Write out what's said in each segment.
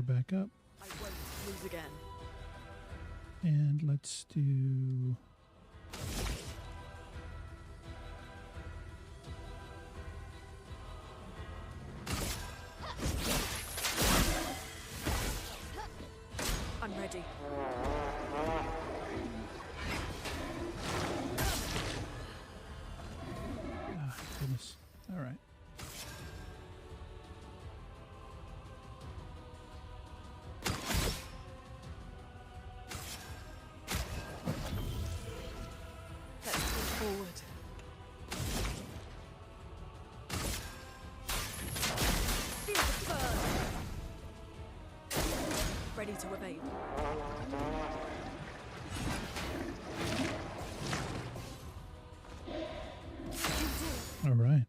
back up. I won't lose again. And let's do... I'm ready. Ah, goodness. All right. Let's move forward. Feel the burn. Ready to evade. All right.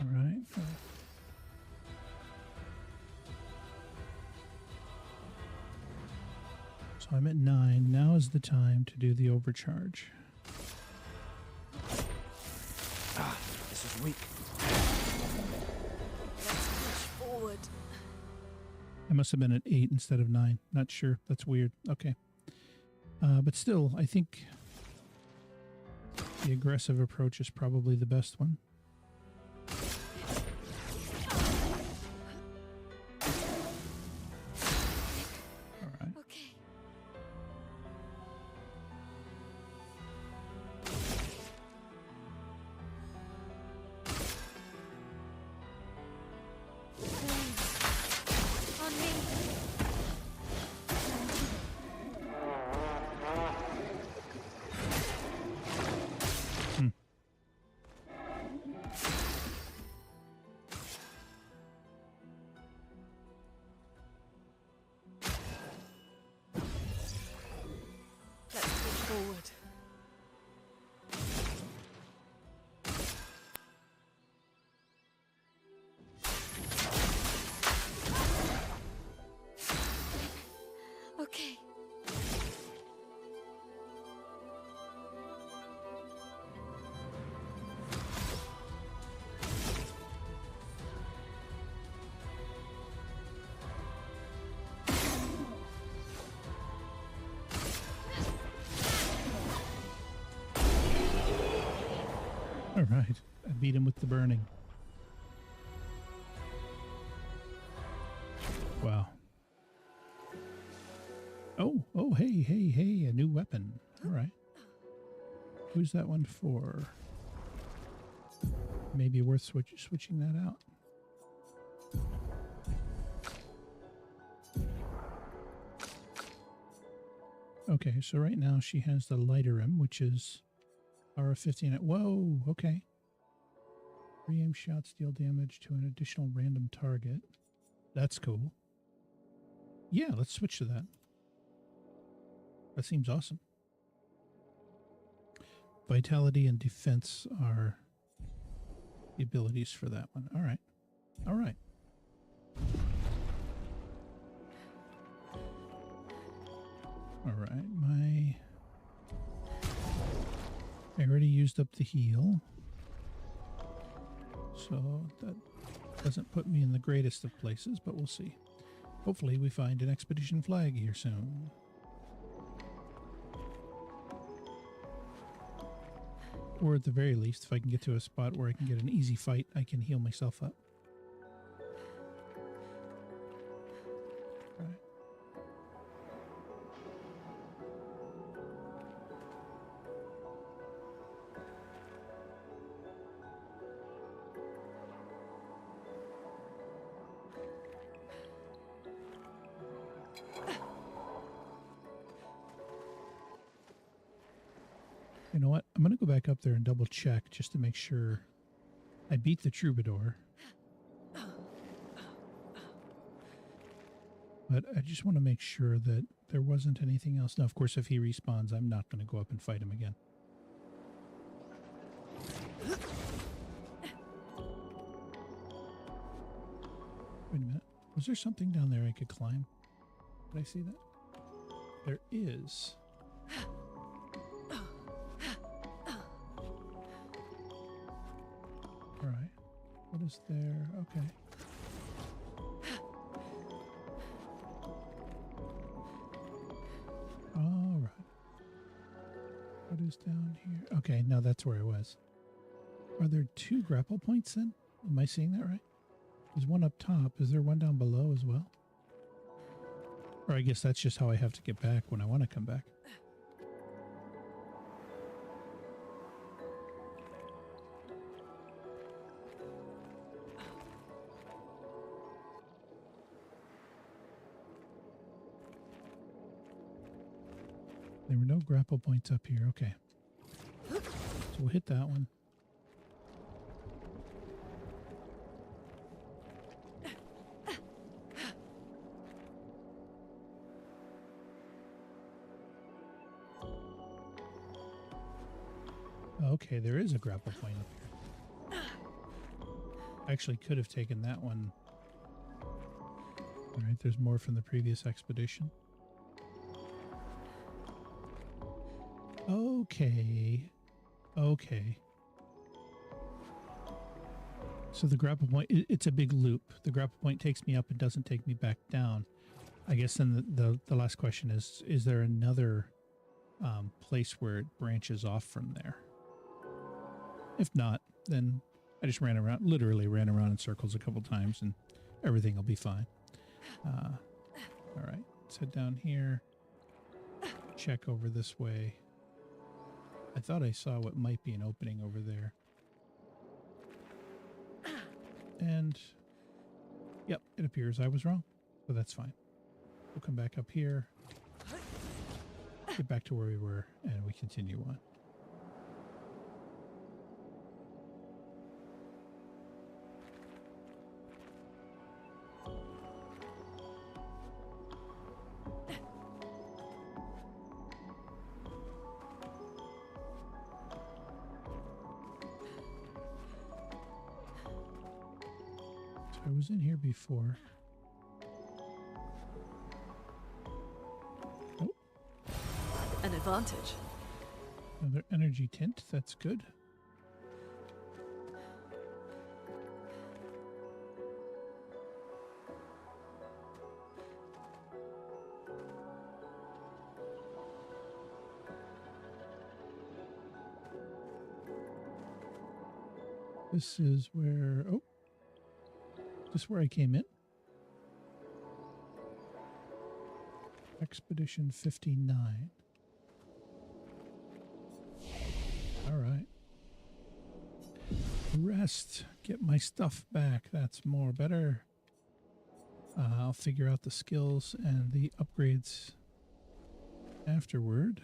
All right. So I'm at 9. Now is the time to do the overcharge. This is weak. Let's push forward. I must have been at 8 instead of 9. Not sure. That's weird. Okay. But still, I think the aggressive approach is probably the best one. All right. Okay. On me. Let's push forward. Okay. All right. I beat him with the burning. Wow. Oh, hey, a new weapon. All right. Who's that one for? Maybe worth switching that out. Okay, so right now she has the Lighter-M, which is RF-15. Whoa, okay. Re-aim shots deal damage to an additional random target. That's cool. Yeah, let's switch to that. That seems awesome. Vitality and defense are the abilities for that one. All right. All right. All right. I already used up the heal. So that doesn't put me in the greatest of places, but we'll see. Hopefully we find an expedition flag here soon. Or at the very least, if I can get to a spot where I can get an easy fight, I can heal myself up. Right. You know what? I'm going to go back up there and double check just to make sure I beat the Troubadour. But I just want to make sure that there wasn't anything else. Now, of course, if he respawns, I'm not going to go up and fight him again. Wait a minute. Was there something down there I could climb? Did I see that? There is. All right. What is there? Okay. All right. What is down here? Okay, now that's where I was. Are there 2 grapple points then? Am I seeing that right? There's one up top. Is there one down below as well? Or I guess that's just how I have to get back when I want to come back. There were no grapple points up here. Okay. So we'll hit that one. Okay, there is a grapple point up here. I actually could have taken that one. All right, there's more from the previous expedition. Okay. Okay. So the grapple point, it's a big loop. The grapple point takes me up and doesn't take me back down. I guess then the last question is there another place where it branches off from there? If not, then I just literally ran around in circles a couple times and everything will be fine. All right, let's head down here. Check over this way. I thought I saw what might be an opening over there. And, yep, it appears I was wrong, but that's fine. We'll come back up here, get back to where we were, and we continue on. I was in here before. Oh. An advantage. Another energy tint. That's good. This is where... Oh. This is where I came in. Expedition 59. All right. Rest. Get my stuff back. That's more better. I'll figure out the skills and the upgrades afterward.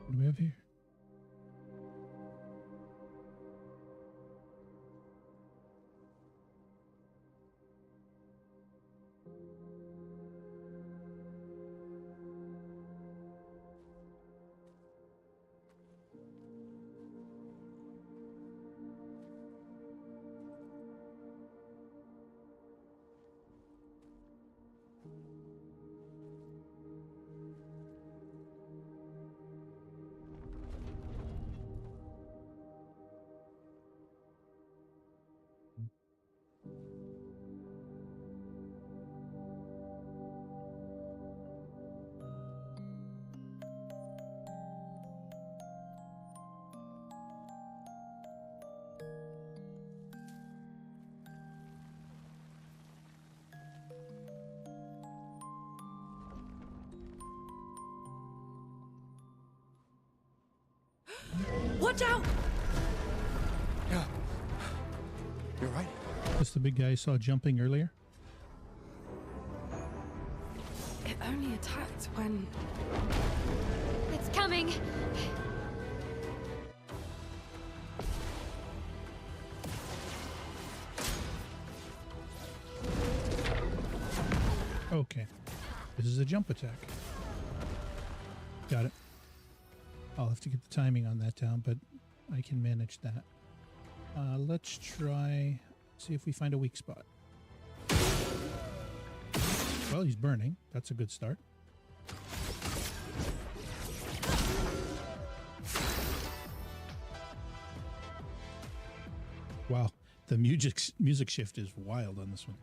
What do we have here? Watch out! Yeah. You're right. That's the big guy I saw jumping earlier. It only attacked when... It's coming! Okay. This is a jump attack. Got it. I'll have to get the timing on that down, but I can manage that. Let's try, see if we find a weak spot. Well, he's burning. That's a good start. Wow, the music shift is wild on this one.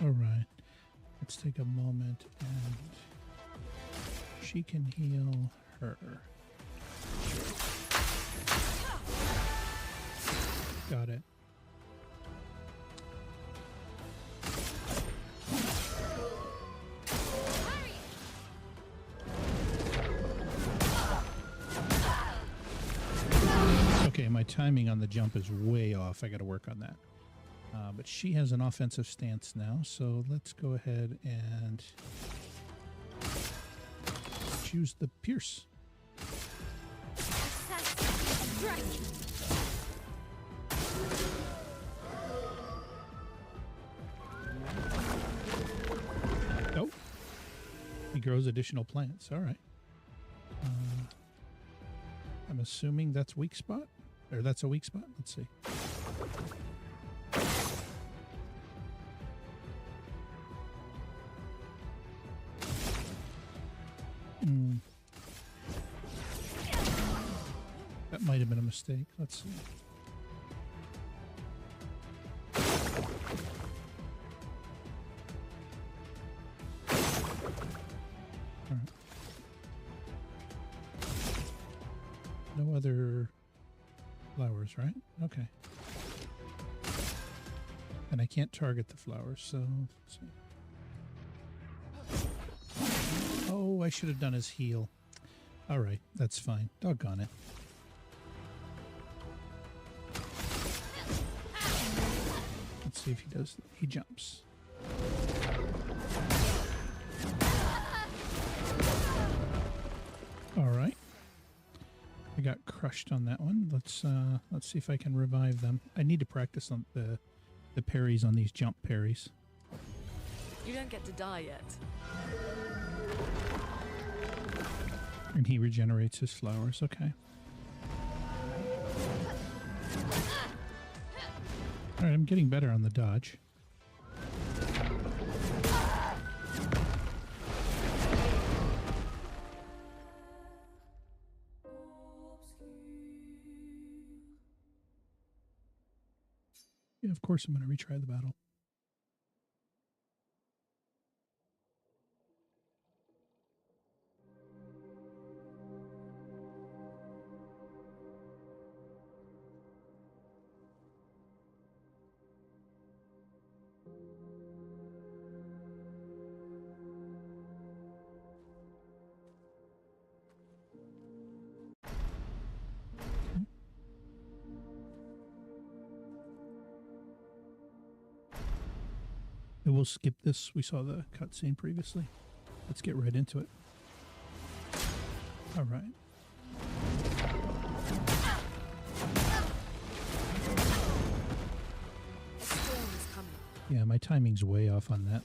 All right, let's take a moment and she can heal her. Got it. Okay, my timing on the jump is way off. I got to work on that. But she has an offensive stance now, so let's go ahead and choose the Pierce. Oh, he grows additional plants. All right. I'm assuming that's weak spot, or that's a weak spot. Let's see. That might have been a mistake. Let's see. All right. No other flowers, right? Okay. And I can't target the flowers, so let's see. Oh, I should have done his heal. All right, that's fine. Doggone it. Let's see if he does. He jumps. All right. I got crushed on that one. Let's see if I can revive them. I need to practice on the parries on these jump parries. You don't get to die yet. And he regenerates his flowers. Okay. All right, I'm getting better on the dodge. Yeah, of course I'm going to retry the battle. And we'll skip this. We saw the cutscene previously. Let's get right into it. All right. Yeah, my timing's way off on that.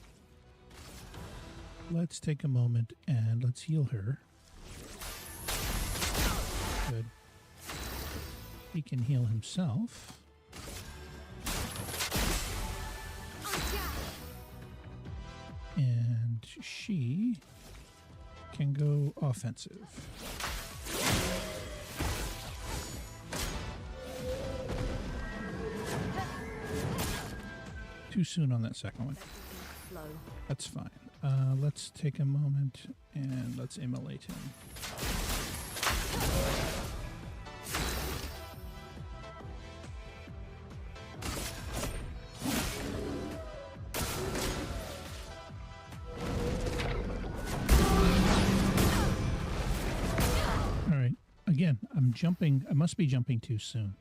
Let's take a moment and let's heal her. Good. He can heal himself. And she can go offensive. Too soon on that second one. That's fine. Let's take a moment and let's immolate him. again, I'm jumping. I must be jumping too soon.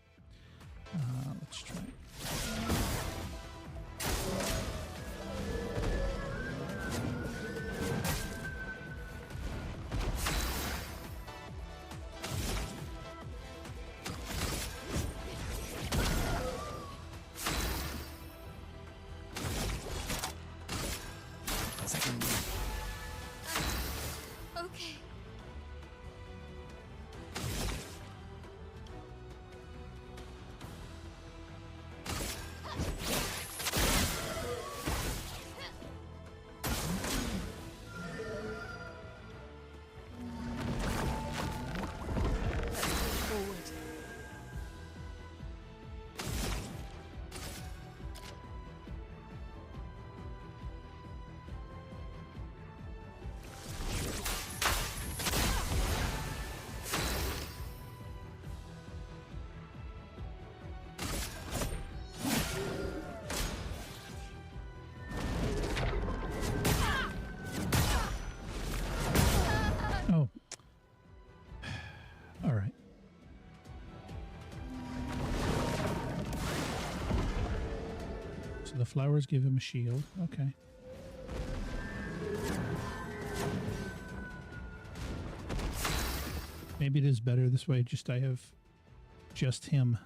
Let's try. Second. Okay. Let's push forward. Oh. All right. So the flowers give him a shield. Okay. Maybe it is better this way. Just I have just him.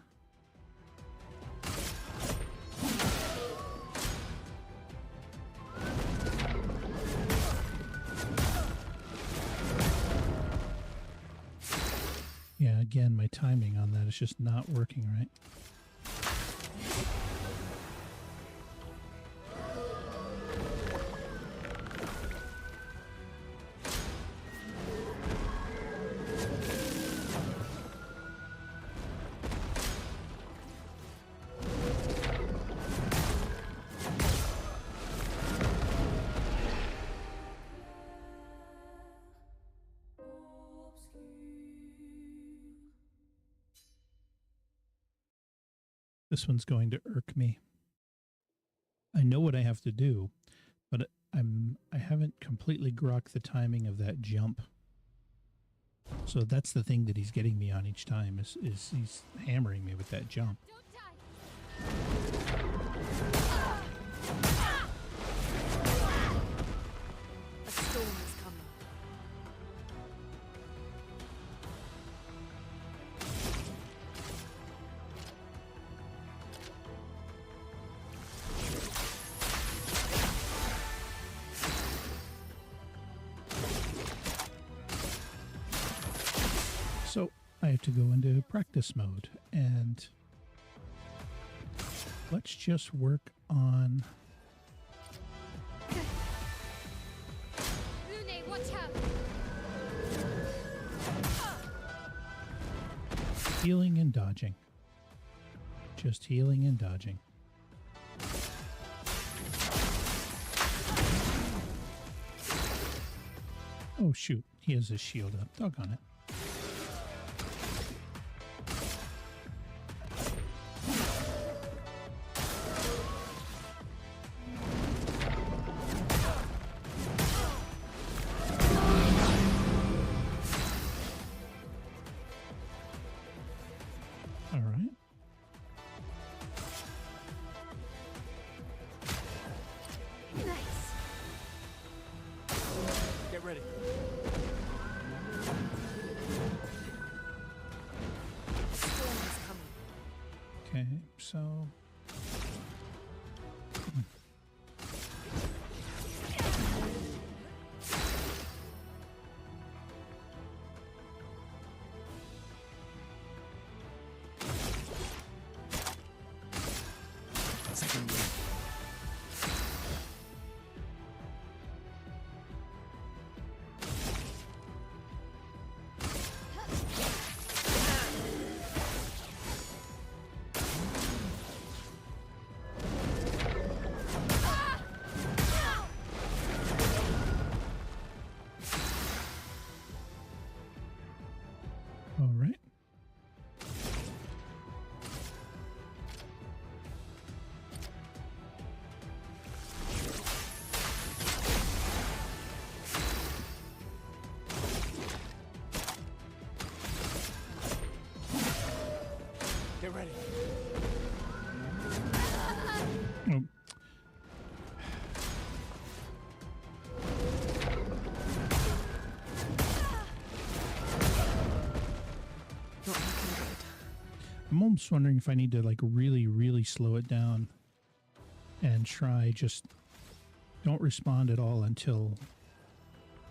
Yeah, again, my timing on that is just not working right. This one's going to irk me. I know what I have to do, but I haven't completely grokked the timing of that jump. So that's the thing that he's getting me on each time is he's hammering me with that jump. Don't die. A storm is coming. So I have to go into practice mode, and let's just work on Lune, watch out. healing and dodging. Just healing and dodging. Oh shoot, he has his shield up. Doggone it. All right. Nice. Get ready. A storm is coming. Okay, so Second. almost wondering if I need to like really, really slow it down and try just don't respond at all until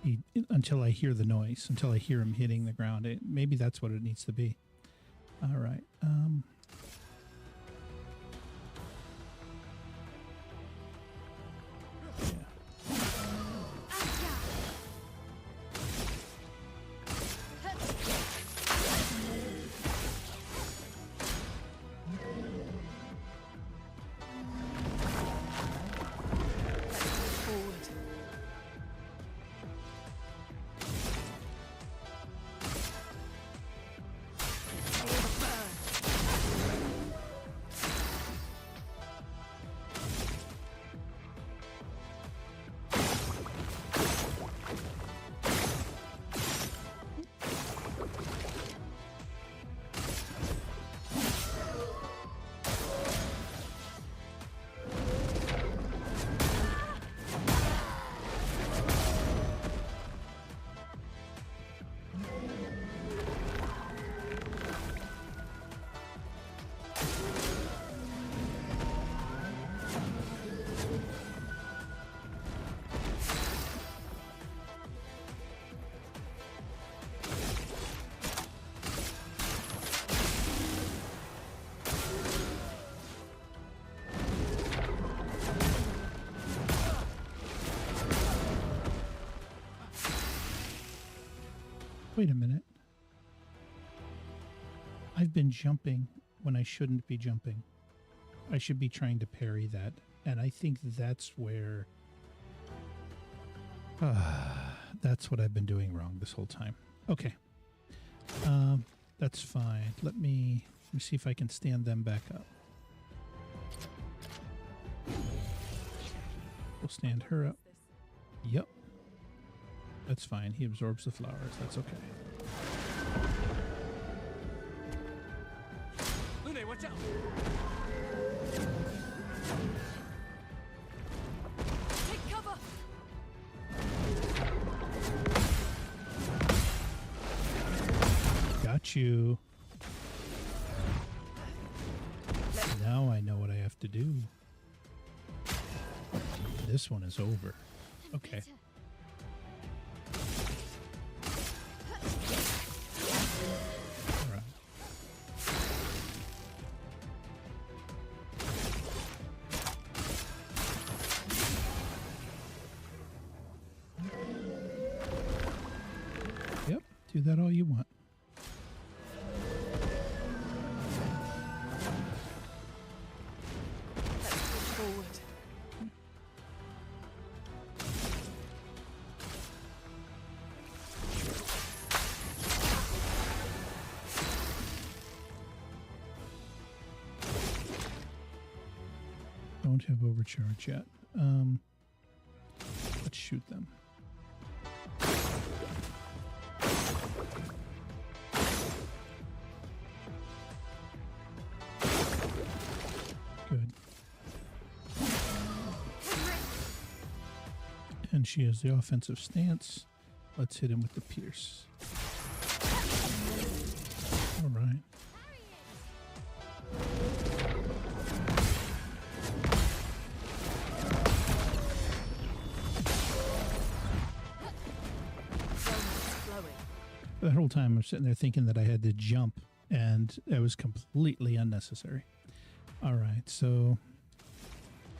I hear the noise, until I hear him hitting the ground. Maybe that's what it needs to be. All right. Forward. Feel the burn. Wait a minute. I've been jumping when I shouldn't be jumping. I should be trying to parry that. And I think that's where... that's what I've been doing wrong this whole time. Okay. That's fine. Let me see if I can stand them back up. We'll stand her up. Yep. That's fine. He absorbs the flowers. That's okay. Lune, watch out! Take cover. Got you. Now I know what I have to do. This one is over. Okay. All right. Yep, do that all you want. Let's push forward. Don't have overcharge yet. Let's shoot them. Good. And she has the offensive stance. Let's hit him with the pierce. All right. That whole time I'm sitting there thinking that I had to jump, and it was completely unnecessary. All right, so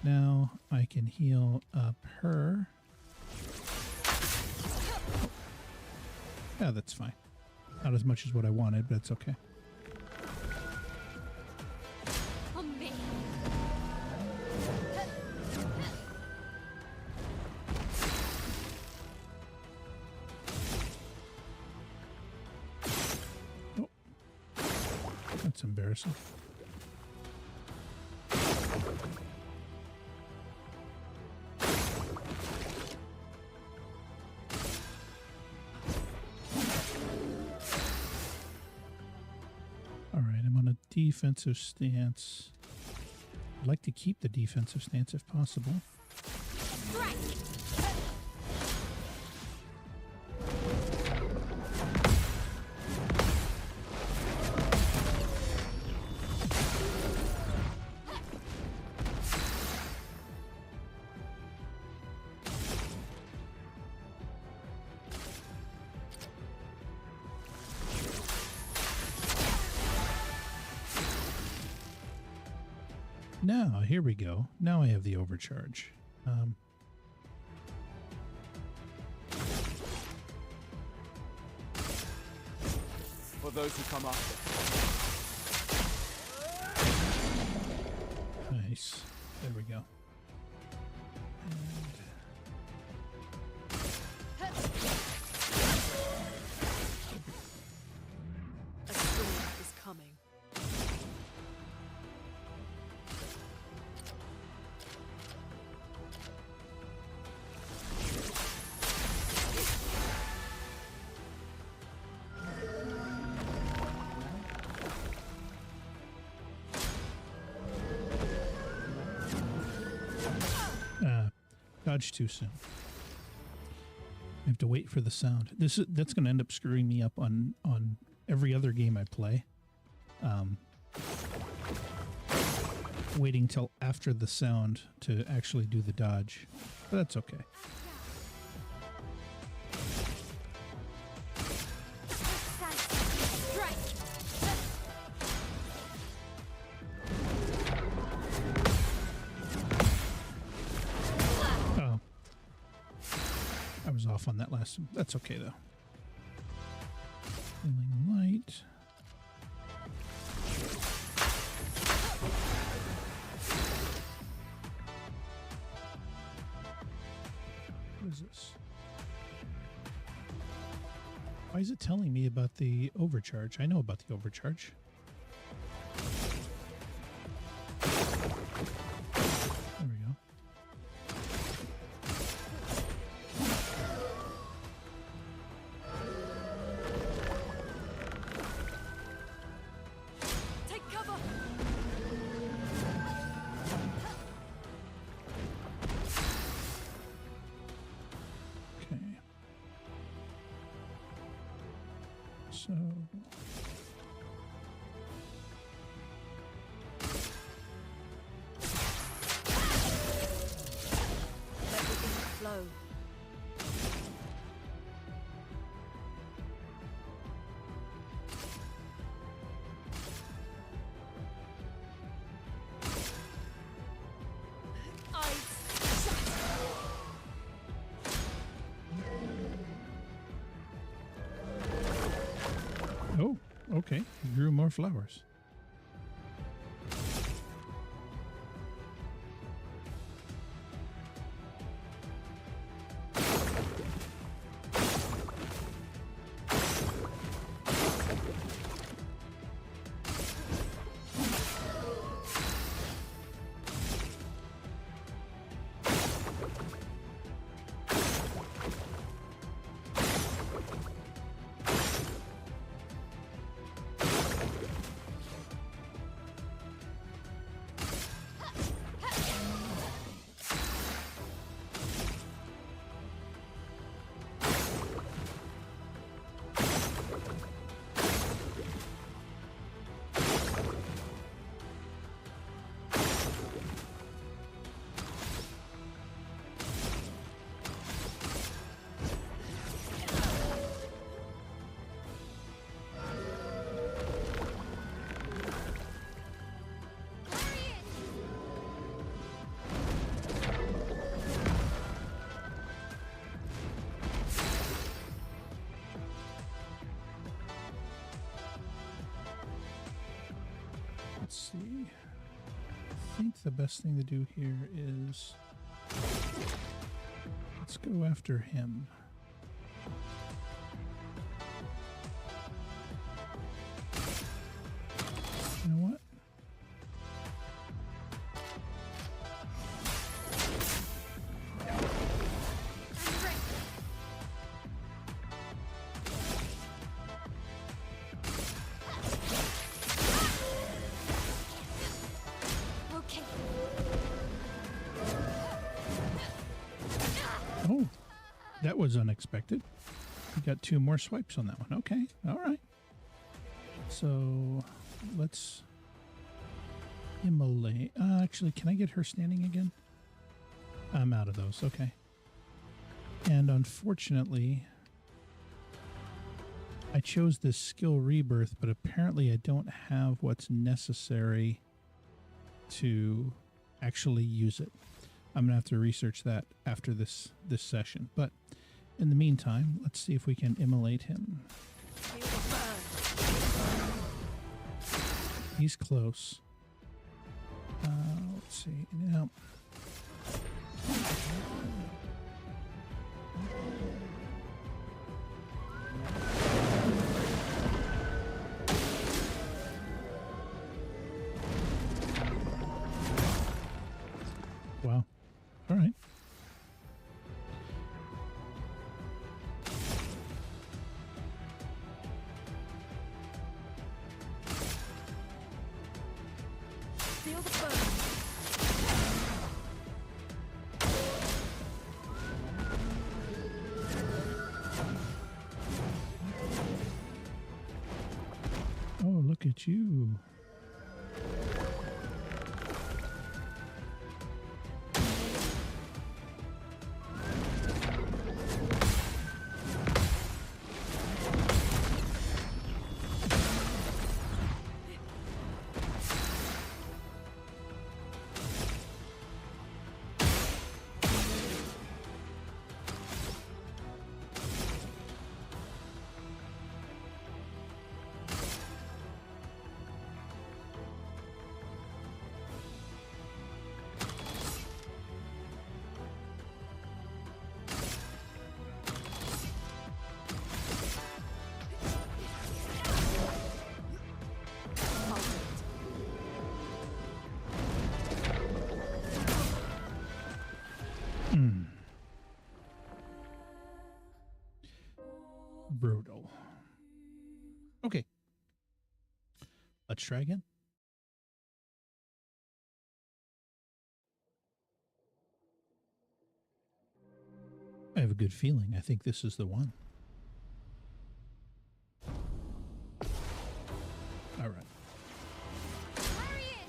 now I can heal up her. Yeah, that's fine. Not as much as what I wanted, but it's okay. On me. Oh, that's embarrassing. All right, I'm on a defensive stance. I'd like to keep the defensive stance if possible. Strike. Now, here we go. Now I have the overcharge. For those who come after. Nice. There we go. A storm is coming. Dodge too soon. I have to wait for the sound. That's going to end up screwing me up on every other game I play. Waiting till after the sound to actually do the dodge, but that's okay. Strike. Oh, I was off on that last one. That's okay though. Feeling light. What is this? Why is it telling me about the overcharge? I know about the overcharge. There we go. Take cover. Okay. So Let the ink flow. Eyes shut. oh, okay. He grew more flowers. Let's see. I think the best thing to do here is let's go after him. You know what? Okay. Oh, that was unexpected. We got 2 more swipes on that one. Okay, all right. So let's immolate. Actually, can I get her standing again? I'm out of those. Okay. And unfortunately, I chose this skill rebirth, but apparently I don't have what's necessary to actually use it. I'm gonna have to research that after this session. But in the meantime, let's see if we can immolate him. Feel the burn. He's close. Let's see. Now, wow. All right. Feel the burn. Oh, look at you. Brutal. Okay. Let's try again. I have a good feeling. I think this is the one. All right. Harriet!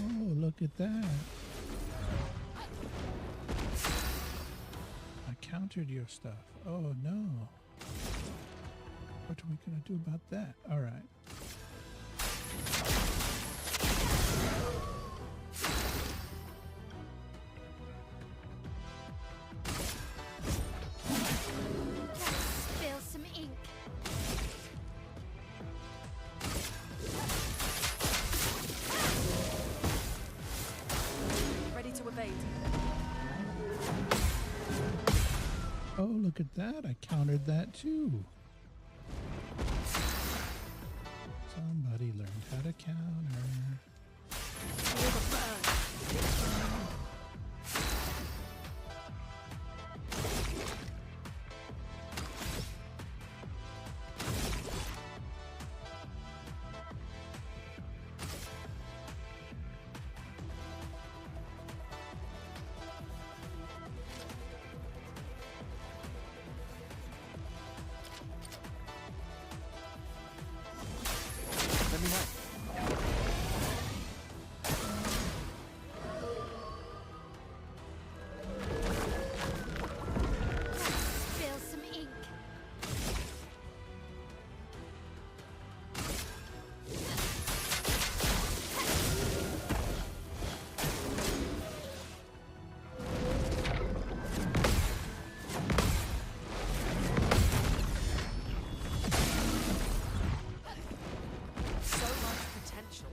Oh, look at that. I countered your stuff. Oh, no. What are we going to do about that? All right. Spill some ink. Ready to evade. Oh, look at that. I countered that too. Somebody learned how to counter. Feel the burn. Let me know. Spill some ink. So much potential.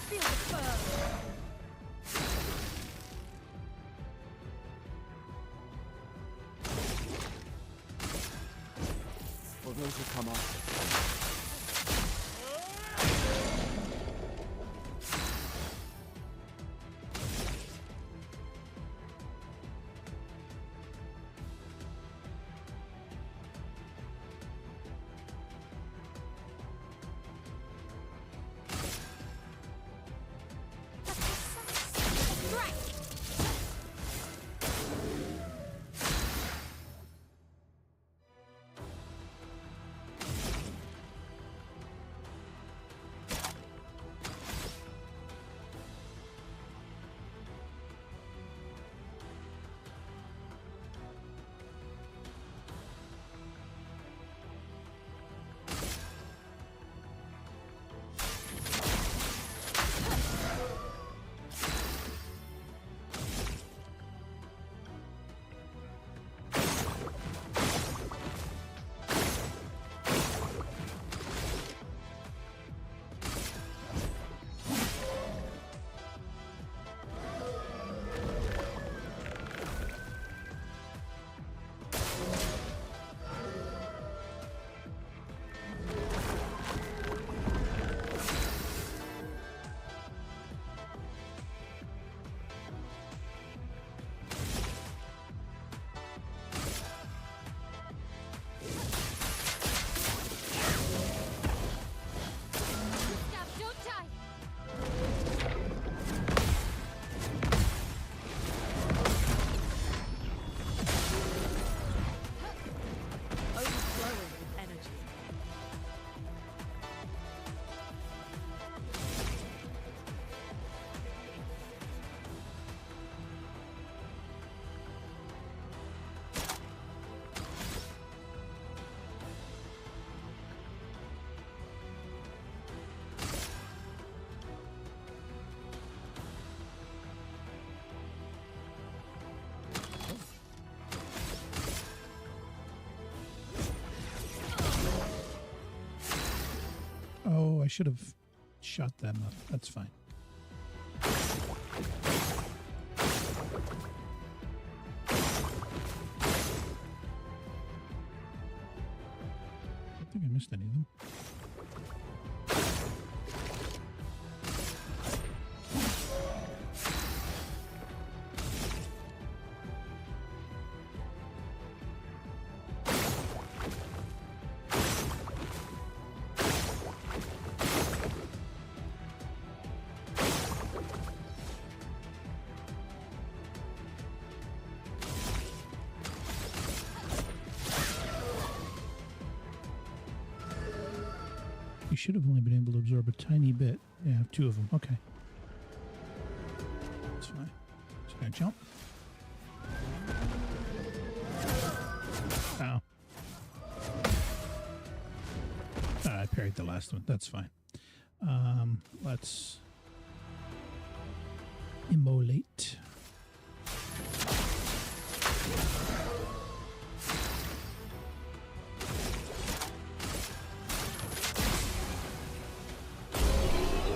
Feel the burn. For those who come after. Strike! Oh, I should have shot them up. That's fine. I don't think I missed any of them. You should have only been able to absorb a tiny bit. Yeah, 2 of them. Okay. That's fine. Just gonna jump. Ow. I parried the last one. That's fine. Let's immolate.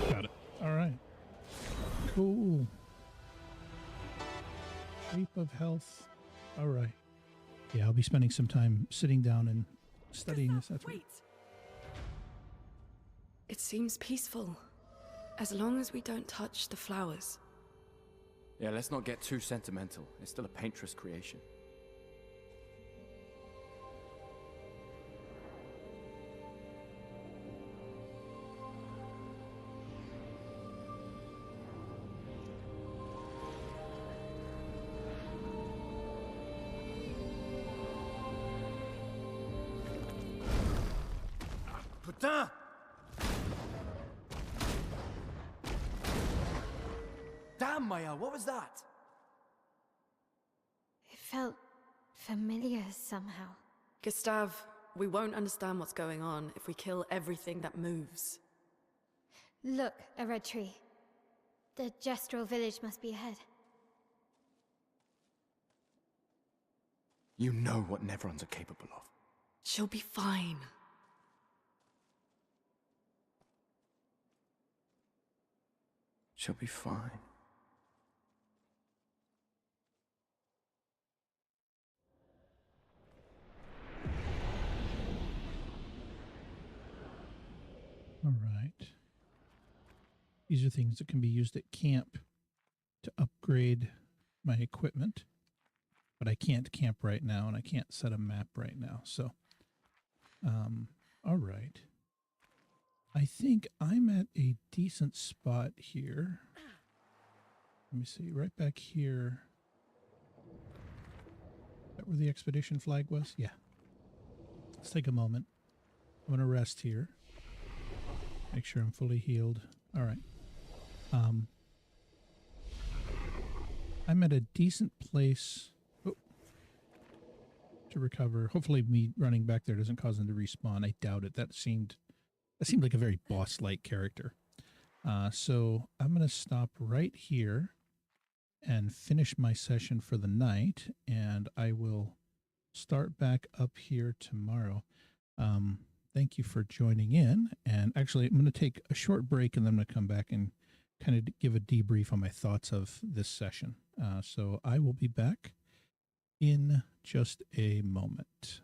Got it. All right. Cool. Shape of health. All right. Yeah, I'll be spending some time sitting down and studying this. That's right. Wait. It seems peaceful, as long as we don't touch the flowers. Yeah, let's not get too sentimental. It's still a painter's creation. Putain! Damn, Maya, what was that? It felt familiar somehow. Gustave, we won't understand what's going on if we kill everything that moves. Look, a red tree. The Gestrel village must be ahead. You know what Neverons are capable of. She'll be fine. She'll be fine. All right. These are things that can be used at camp to upgrade my equipment. But I can't camp right now, and I can't set a map right now. So, all right. I think I'm at a decent spot here. Let me see. Right back here. Is that where the expedition flag was? Yeah. Let's take a moment. I'm going to rest here. Make sure I'm fully healed. All right. I'm at a decent place to recover. Hopefully me running back there doesn't cause them to respawn. I doubt it. That seemed like a very boss-like character. So I'm going to stop right here and finish my session for the night, and I will start back up here tomorrow. Thank you for joining in. And actually, I'm going to take a short break, and then I'm going to come back and kind of give a debrief on my thoughts of this session. So I will be back in just a moment.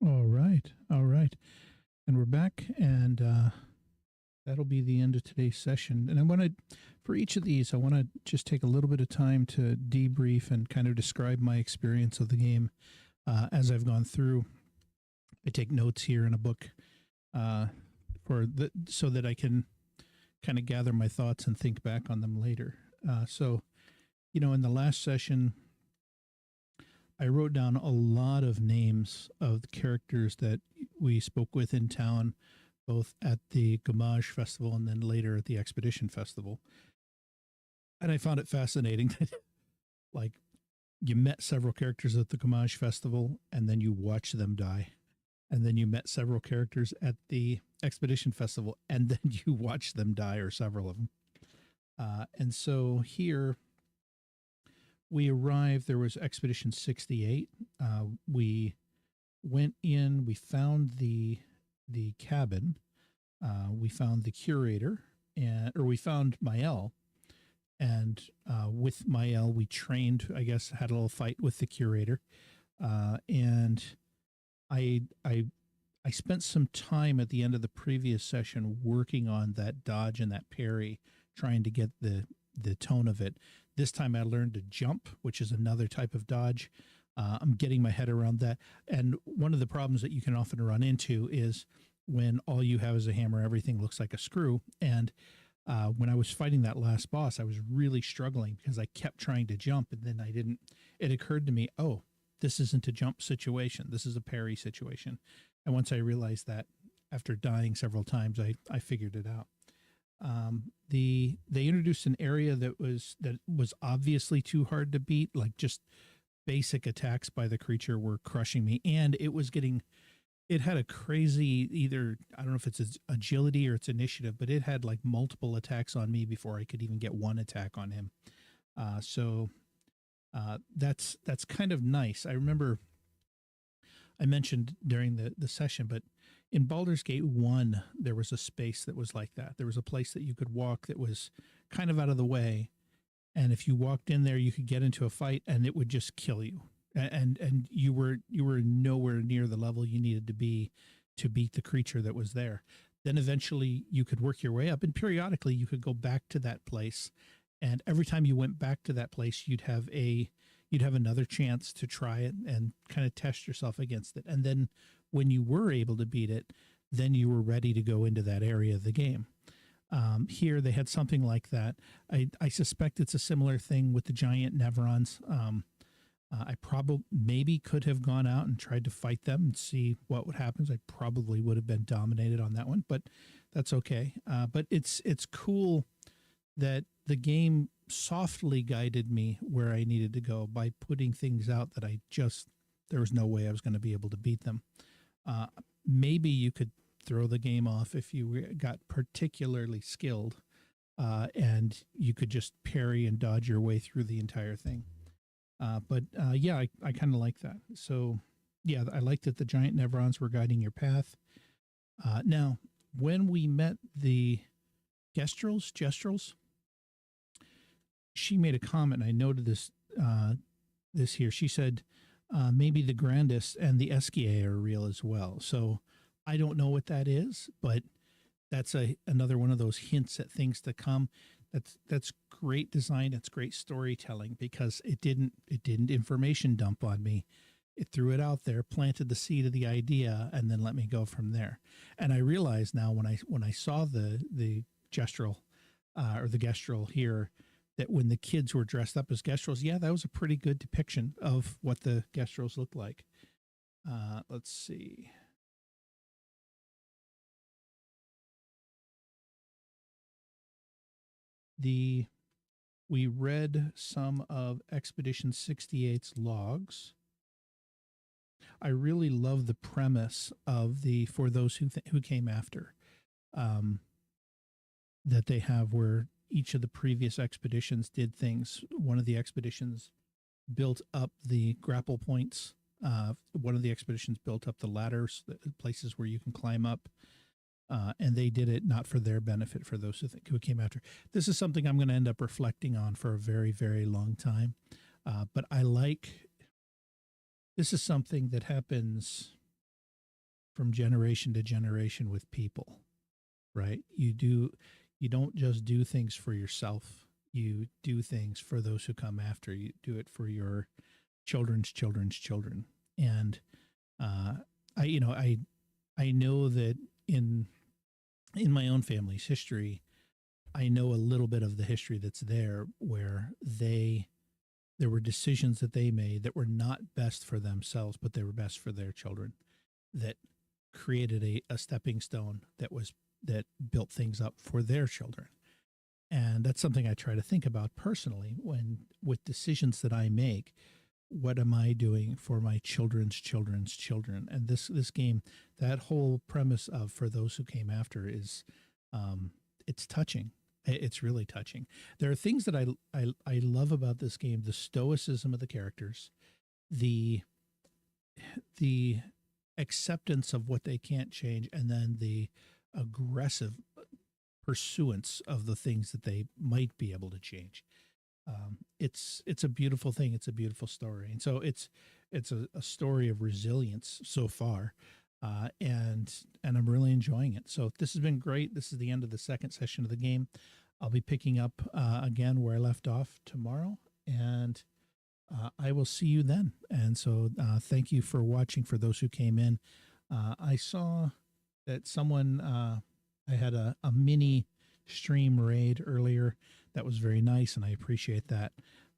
All right. All right. And we're back, and that'll be the end of today's session. And I want to, for each of these, I want to just take a little bit of time to debrief and kind of describe my experience of the game as I've gone through. I take notes here in a book so that I can kind of gather my thoughts and think back on them later. So, in the last session, I wrote down a lot of names of the characters that we spoke with in town, both at the Gamage Festival and then later at the Expedition Festival. And I found it fascinating that, like, you met several characters at the Gamage Festival and then you watched them die. And then you met several characters at the Expedition Festival and then you watched them die, or several of them. And so here we arrived, there was Expedition 68. We went in, we found the cabin, we found the curator, or we found Mael, and with Mael we trained, I guess, had a little fight with the curator, and I spent some time at the end of the previous session working on that dodge and that parry, trying to get the tone of it. This time I learned to jump, which is another type of dodge. I'm getting my head around that. And one of the problems that you can often run into is when all you have is a hammer, everything looks like a screw. And when I was fighting that last boss, I was really struggling because I kept trying to jump and then I didn't. It occurred to me, oh, this isn't a jump situation. This is a parry situation. And once I realized that, after dying several times, I figured it out. They introduced an area that was obviously too hard to beat, like just basic attacks by the creature were crushing me, and it had a crazy, either, I don't know if it's its agility or its initiative, but it had like multiple attacks on me before I could even get one attack on him. So that's kind of nice. I remember I mentioned during the session, but in Baldur's Gate 1, there was a space that was like that. There was a place that you could walk that was kind of out of the way. And if you walked in there, you could get into a fight and it would just kill you. And you were nowhere near the level you needed to be to beat the creature that was there. Then eventually you could work your way up, and periodically you could go back to that place. And every time you went back to that place, you'd have another chance to try it and kind of test yourself against it. And then when you were able to beat it, then you were ready to go into that area of the game. Here they had something like that. I suspect it's a similar thing with the giant Neverons. I probably maybe could have gone out and tried to fight them and see what would happen. I probably would have been dominated on that one, but that's okay. But it's cool that the game softly guided me where I needed to go by putting things out that there was no way I was going to be able to beat them. Maybe you could throw the game off if you got particularly skilled and you could just parry and dodge your way through the entire thing. But I kind of like that. So, yeah, I liked that the giant Neverons were guiding your path. Now, when we met the Gestrels, she made a comment, and I noted this here. She said, maybe the Grandis and the Esquier are real as well. So I don't know what that is, but that's another one of those hints at things to come. That's great design. It's great storytelling, because it didn't information dump on me. It threw it out there, planted the seed of the idea, and then let me go from there. And I realize now when I saw the Gestrel or the Gestrel here, that when the kids were dressed up as Gestrels, yeah, that was a pretty good depiction of what the Gestrels looked like. Let's see. We read some of Expedition 68's logs. I really love the premise of for those who came after, that they have, where each of the previous expeditions did things. One of the expeditions built up the grapple points. One of the expeditions built up the ladders, the places where you can climb up. And they did it not for their benefit, for those who came after. This is something I'm going to end up reflecting on for a very, very long time. But this is something that happens from generation to generation with people, right? You don't just do things for yourself. You do things for those who come after. You do it for your children's children's children. And I know that in my own family's history, I know a little bit of the history that's there, where there were decisions that they made that were not best for themselves, but they were best for their children, that created a stepping stone that built things up for their children. And that's something I try to think about personally with decisions that I make. What am I doing for my children's children's children? And this game, that whole premise of for those who came after is, it's touching. It's really touching. There are things that I love about this game: the stoicism of the characters, the acceptance of what they can't change, and then the aggressive pursuance of the things that they might be able to change. It's a beautiful thing. It's a beautiful story, and so it's a story of resilience so far, and I'm really enjoying it. So this has been great. This is the end of the second session of the game. I'll be picking up again where I left off tomorrow, and I will see you then. And so thank you for watching. For those who came in, I saw that someone, I had a mini stream raid earlier. That was very nice, and I appreciate that.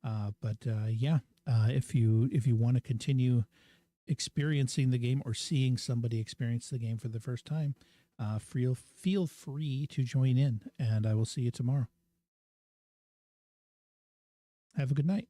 If you want to continue experiencing the game or seeing somebody experience the game for the first time, feel free to join in, and I will see you tomorrow. Have a good night.